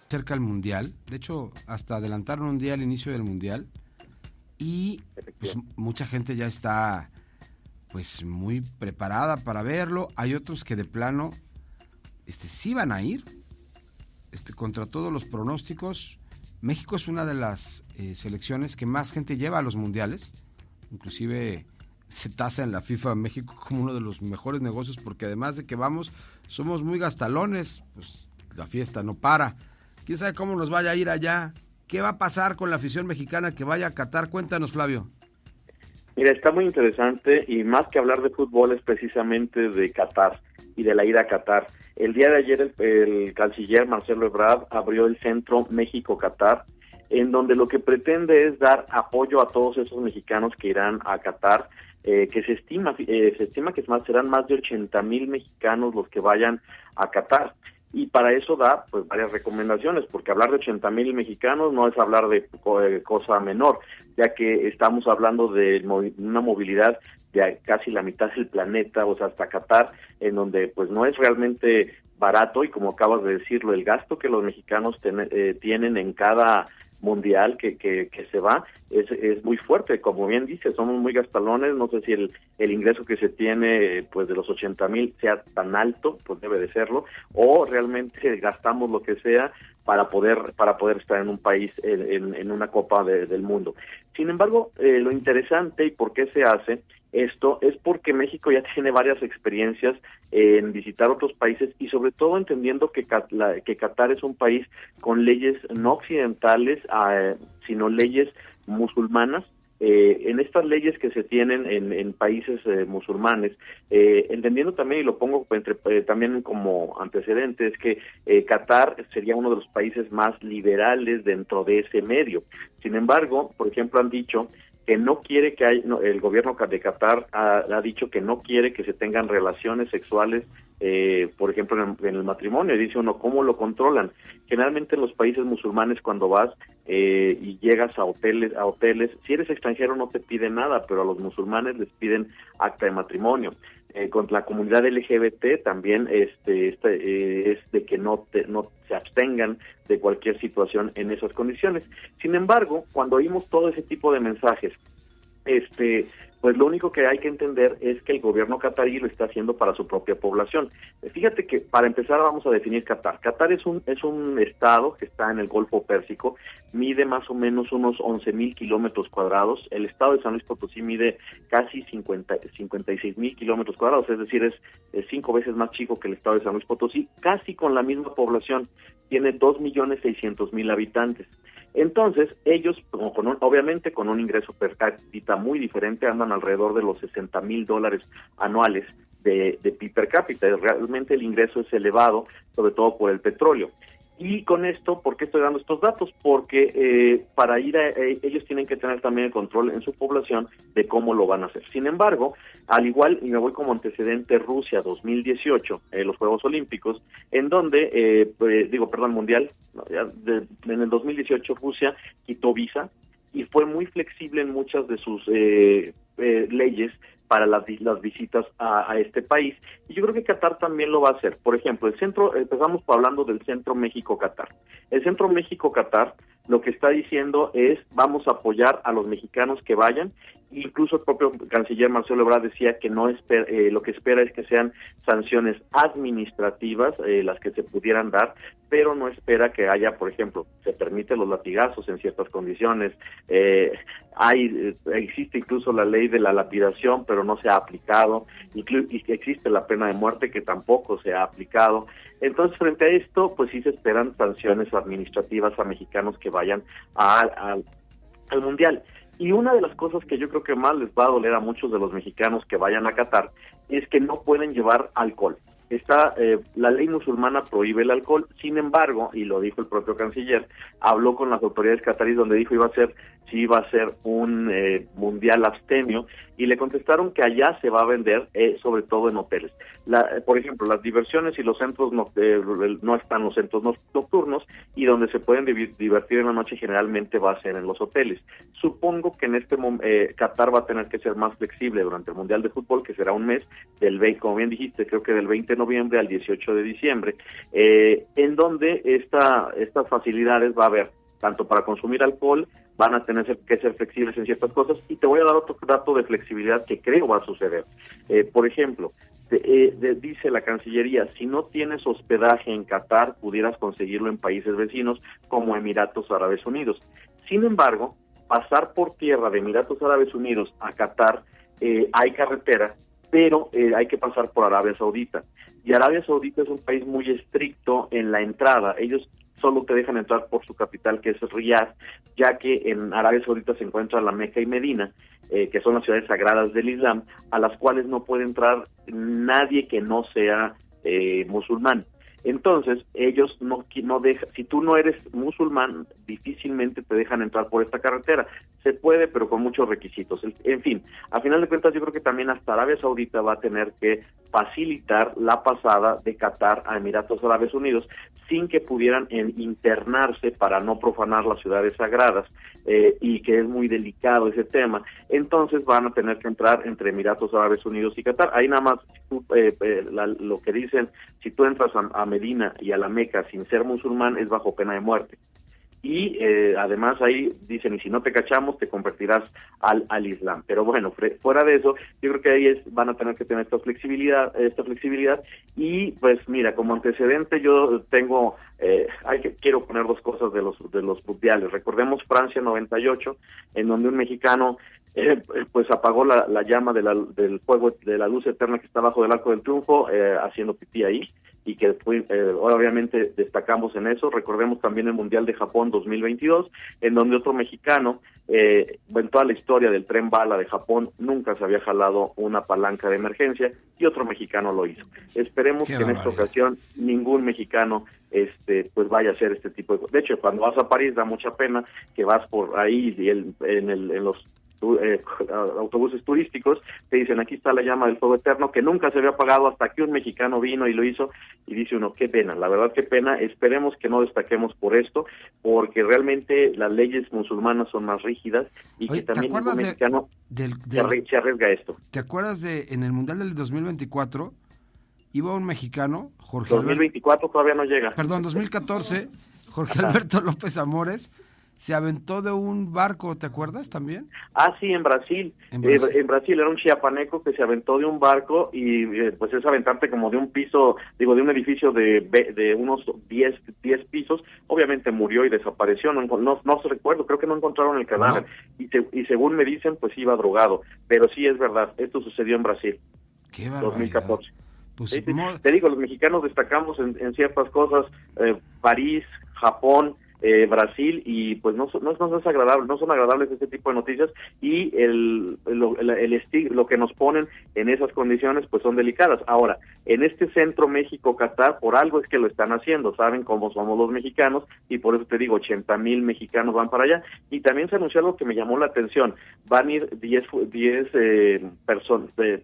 cerca el Mundial. De hecho, hasta adelantaron un día el inicio del Mundial. Y pues mucha gente ya está pues muy preparada para verlo. Hay otros que de plano sí van a ir. Contra todos los pronósticos, México es una de las selecciones que más gente lleva a los mundiales. Inclusive se tasa en la FIFA México como uno de los mejores negocios, porque además de que somos muy gastalones, pues la fiesta no para. ¿Quién sabe cómo nos vaya a ir allá? ¿Qué va a pasar con la afición mexicana que vaya a Qatar? Cuéntanos, Flavio. Mira, está muy interesante, y más que hablar de fútbol es precisamente de Qatar y de la ida a Qatar. El día de ayer el canciller Marcelo Ebrard abrió el Centro México-Qatar, en donde lo que pretende es dar apoyo a todos esos mexicanos que irán a Qatar, que se estima que serán más de 80,000 mexicanos los que vayan a Qatar. Y para eso da pues varias recomendaciones, porque hablar de 80,000 mexicanos no es hablar de cosa menor, ya que estamos hablando de una movilidad de casi la mitad del planeta, o sea, hasta Qatar, en donde pues no es realmente barato, y como acabas de decirlo, el gasto que los mexicanos tienen en cada mundial que se va es muy fuerte. Como bien dice, somos muy gastalones. No sé si el ingreso que se tiene pues de los 80,000 sea tan alto, pues debe de serlo, o realmente gastamos lo que sea para poder estar en un país, en una Copa del Mundo. Sin embargo, lo interesante y por qué se hace esto es porque México ya tiene varias experiencias en visitar otros países, y sobre todo entendiendo que Qatar es un país con leyes no occidentales, sino leyes musulmanas. En estas leyes que se tienen en países musulmanes, entendiendo también, y lo pongo también como antecedente, es que Qatar sería uno de los países más liberales dentro de ese medio. Sin embargo, por ejemplo, han dicho que no quiere el gobierno de Qatar ha dicho que no quiere que se tengan relaciones sexuales, por ejemplo, en el matrimonio. Y dice uno, ¿cómo lo controlan? Generalmente en los países musulmanes, cuando vas y llegas a hoteles, si eres extranjero no te piden nada, pero a los musulmanes les piden acta de matrimonio. Con la comunidad LGBT también es de que no se abstengan de cualquier situación en esas condiciones. Sin embargo, cuando oímos todo ese tipo de mensajes, pues lo único que hay que entender es que el gobierno catarí lo está haciendo para su propia población. Fíjate que para empezar vamos a definir Qatar. Qatar es un estado que está en el Golfo Pérsico, mide más o menos unos 11,000 kilómetros cuadrados. El estado de San Luis Potosí mide casi 56,000 kilómetros cuadrados, es decir, es 5 veces más chico que el estado de San Luis Potosí, casi con la misma población. Tiene 2,600,000 habitantes. Entonces, ellos, obviamente con un ingreso per cápita muy diferente, andan alrededor de los $60,000 anuales de PIB per cápita. Realmente el ingreso es elevado, sobre todo por el petróleo. Y con esto, ¿por qué estoy dando estos datos? Porque para ir ellos tienen que tener también el control en su población de cómo lo van a hacer. Sin embargo, al igual, y me voy como antecedente, Rusia 2018, los Juegos Olímpicos, en donde, Mundial, en el 2018 Rusia quitó visa y fue muy flexible en muchas de sus leyes para las visitas a este país, y yo creo que Qatar también lo va a hacer. Por ejemplo, empezamos hablando del Centro México-Qatar. El Centro México-Qatar lo que está diciendo es, vamos a apoyar a los mexicanos que vayan. Incluso el propio canciller Marcelo Ebrard decía que lo que espera es que sean sanciones administrativas las que se pudieran dar, pero no espera que haya, por ejemplo, se permiten los latigazos en ciertas condiciones. Existe incluso la ley de la lapidación, pero no se ha aplicado. Y existe la pena de muerte, que tampoco se ha aplicado. Entonces, frente a esto, pues sí se esperan sanciones administrativas a mexicanos que vayan al Mundial. Y una de las cosas que yo creo que más les va a doler a muchos de los mexicanos que vayan a Qatar es que no pueden llevar alcohol. La ley musulmana prohíbe el alcohol. Sin embargo, y lo dijo el propio canciller, habló con las autoridades cataríes donde dijo iba a ser un mundial abstemio, Y le contestaron que allá se va a vender, sobre todo en hoteles. Por ejemplo, las diversiones y los centros no están los centros nocturnos, y donde se pueden divertir en la noche generalmente va a ser en los hoteles. Supongo que en este Qatar va a tener que ser más flexible durante el Mundial de Fútbol, que será un mes, como bien dijiste, creo que del 20 de noviembre al 18 de diciembre, en donde estas facilidades va a haber tanto para consumir alcohol, van a tener que ser flexibles en ciertas cosas, y te voy a dar otro dato de flexibilidad que creo va a suceder. Por ejemplo, dice la Cancillería, si no tienes hospedaje en Qatar, pudieras conseguirlo en países vecinos como Emiratos Árabes Unidos. Sin embargo, pasar por tierra de Emiratos Árabes Unidos a Qatar, hay carretera, pero hay que pasar por Arabia Saudita. Y Arabia Saudita es un país muy estricto en la entrada. Ellos solo te dejan entrar por su capital, que es Riyadh, ya que en Arabia Saudita se encuentran la Meca y Medina, que son las ciudades sagradas del Islam, a las cuales no puede entrar nadie que no sea musulmán. Entonces, ellos no dejan, si tú no eres musulmán, difícilmente te dejan entrar por esta carretera. Se puede, pero con muchos requisitos. En fin, a final de cuentas, yo creo que también hasta Arabia Saudita va a tener que facilitar la pasada de Qatar a Emiratos Árabes Unidos, sin que pudieran internarse para no profanar las ciudades sagradas, y que es muy delicado ese tema. Entonces van a tener que entrar entre Emiratos Árabes Unidos y Qatar. Ahí nada más lo que dicen, si tú entras a Medina y a la Meca sin ser musulmán, es bajo pena de muerte. Y además ahí dicen, y si no te cachamos, te convertirás al Islam. Pero bueno, fuera de eso, yo creo que ahí van a tener que tener esta flexibilidad, y pues mira, como antecedente yo tengo, quiero poner dos cosas de los mundiales. Recordemos Francia 98, en donde un mexicano pues apagó la llama del fuego, de la luz eterna que está bajo del Arco del Triunfo, haciendo pipí ahí, y que obviamente destacamos en eso. Recordemos también el Mundial de Japón 2022, en donde otro mexicano, en toda la historia del tren bala de Japón, nunca se había jalado una palanca de emergencia, y otro mexicano lo hizo. Esperemos que en esta ocasión ningún mexicano pues vaya a hacer este tipo de cosas. De hecho, cuando vas a París da mucha pena que vas por ahí y en los autobuses turísticos te dicen, aquí está la llama del fuego eterno, que nunca se había apagado hasta que un mexicano vino y lo hizo, y dice uno, qué pena, la verdad qué pena. Esperemos que no destaquemos por esto, porque realmente las leyes musulmanas son más rígidas, y que también ningún mexicano se arriesga a esto. ¿Te acuerdas en el Mundial del 2024 iba un mexicano, Jorge 2024 todavía no llega. Perdón, 2014, Jorge Alberto López Amores se aventó de un barco, ¿te acuerdas también? Ah, sí, en Brasil. En Brasil era un chiapaneco que se aventó de un barco, y pues es aventarte como de un piso, de un edificio de unos 10 pisos. Obviamente murió y desapareció, no se recuerdo, creo que no encontraron el cadáver. No. Y según me dicen, pues iba drogado. Pero sí es verdad, esto sucedió en Brasil. ¡Qué barbaridad! 2014. Pues, ¿sí? Te digo, los mexicanos destacamos en ciertas cosas, París, Japón, Brasil, y pues no es agradable, no son agradables este tipo de noticias, y lo que nos ponen en esas condiciones pues son delicadas. Ahora, en este centro México-Qatar, por algo es que lo están haciendo, saben cómo somos los mexicanos, y por eso te digo, 80,000 mexicanos van para allá. Y también se anunció algo que me llamó la atención, van a ir 10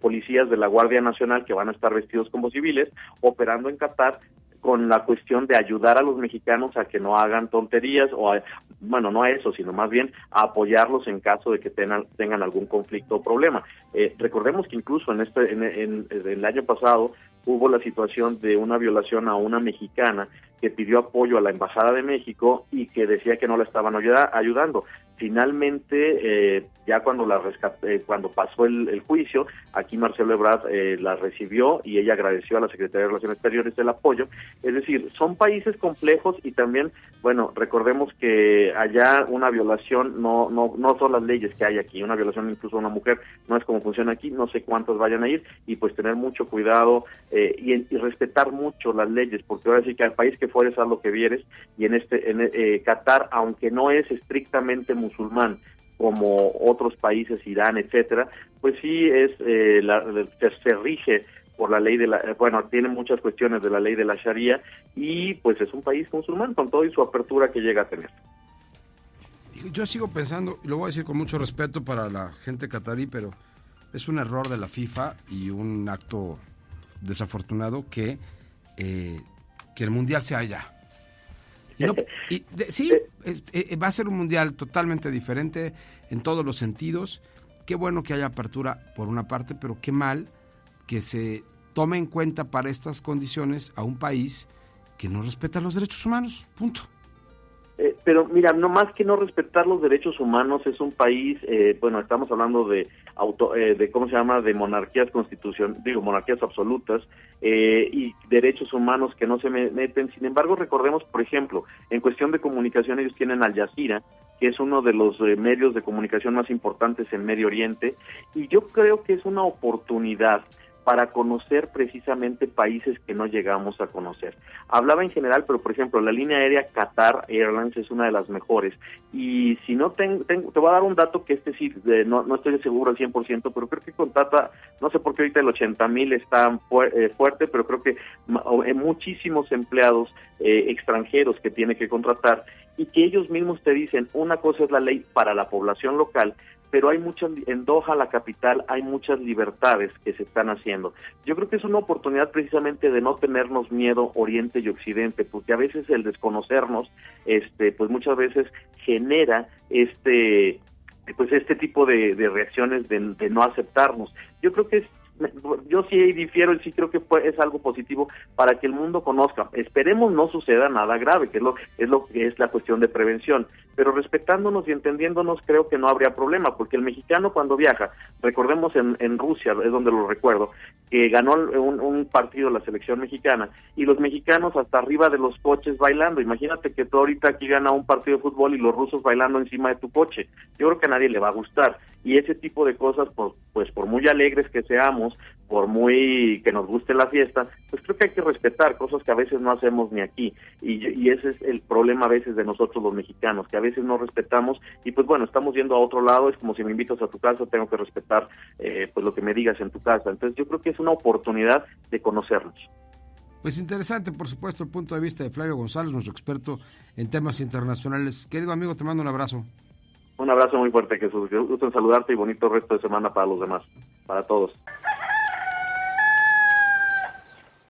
policías de la Guardia Nacional, que van a estar vestidos como civiles, operando en Qatar, con la cuestión de ayudar a los mexicanos a que no hagan tonterías, no a eso, sino más bien a apoyarlos en caso de que tengan algún conflicto o problema. Recordemos que incluso en el año pasado hubo la situación de una violación a una mexicana que pidió apoyo a la Embajada de México y que decía que no la estaban ayudando. Finalmente, ya cuando cuando pasó el juicio, aquí Marcelo Ebrard la recibió, y ella agradeció a la Secretaría de Relaciones Exteriores el apoyo. Es decir, son países complejos, y también, recordemos que allá una violación no son las leyes que hay aquí. Una violación incluso a una mujer no es como funciona aquí, no sé cuántos vayan a ir, y pues tener mucho cuidado y respetar mucho las leyes, porque ahora sí que al país que fueres haz lo que vieres, y en Qatar, aunque no es estrictamente musulmán como otros países, Irán, etcétera, pues sí se rige por la ley tiene muchas cuestiones de la ley de la Sharia, y pues es un país musulmán con todo y su apertura que llega a tener. Yo sigo pensando, y lo voy a decir con mucho respeto para la gente catarí, pero es un error de la FIFA y un acto desafortunado que el Mundial sea allá. Va a ser un Mundial totalmente diferente en todos los sentidos. Qué bueno que haya apertura por una parte, pero qué mal que se tome en cuenta para estas condiciones a un país que no respeta los derechos humanos, punto. Pero mira, no más que no respetar los derechos humanos, es un país, estamos hablando de de monarquías monarquías absolutas y derechos humanos que no se meten. Sin embargo, recordemos, por ejemplo, en cuestión de comunicación, ellos tienen Al Jazeera, que es uno de los medios de comunicación más importantes en Medio Oriente, y yo creo que es una oportunidad para conocer precisamente países que no llegamos a conocer. Hablaba en general, pero por ejemplo, la línea aérea Qatar Airlines es una de las mejores. Y si no te voy a dar un dato que sí, no estoy seguro al 100%, pero creo que contrata, no sé por qué ahorita el 80,000 está fuerte, pero creo que muchísimos empleados extranjeros que tiene que contratar, y que ellos mismos te dicen, una cosa es la ley para la población local, pero hay en Doha, la capital, hay muchas libertades que se están haciendo. Yo creo que es una oportunidad precisamente de no tenernos miedo Oriente y Occidente, porque a veces el desconocernos, pues muchas veces genera este tipo de reacciones de no aceptarnos. Yo creo que yo sí difiero y sí creo que es algo positivo para que el mundo conozca. Esperemos no suceda nada grave, que es lo que es la cuestión de prevención, pero respetándonos y entendiéndonos creo que no habría problema, porque el mexicano cuando viaja, recordemos en Rusia, es donde lo recuerdo, que ganó un partido la selección mexicana, y los mexicanos hasta arriba de los coches bailando. Imagínate que tú ahorita aquí gana un partido de fútbol y los rusos bailando encima de tu coche. Yo creo que a nadie le va a gustar, y ese tipo de cosas, pues por muy alegres que seamos, por muy que nos guste la fiesta, pues creo que hay que respetar cosas que a veces no hacemos ni aquí, y ese es el problema a veces de nosotros los mexicanos, que a veces no respetamos, y pues bueno, estamos yendo a otro lado. Es como si me invitas a tu casa, tengo que respetar pues lo que me digas en tu casa. Entonces yo creo que es una oportunidad de conocernos. Pues interesante, por supuesto, el punto de vista de Flavio González, nuestro experto en temas internacionales. Querido amigo, te mando un abrazo. Un abrazo muy fuerte, Jesús. Gusto en saludarte y bonito resto de semana para los demás, para todos.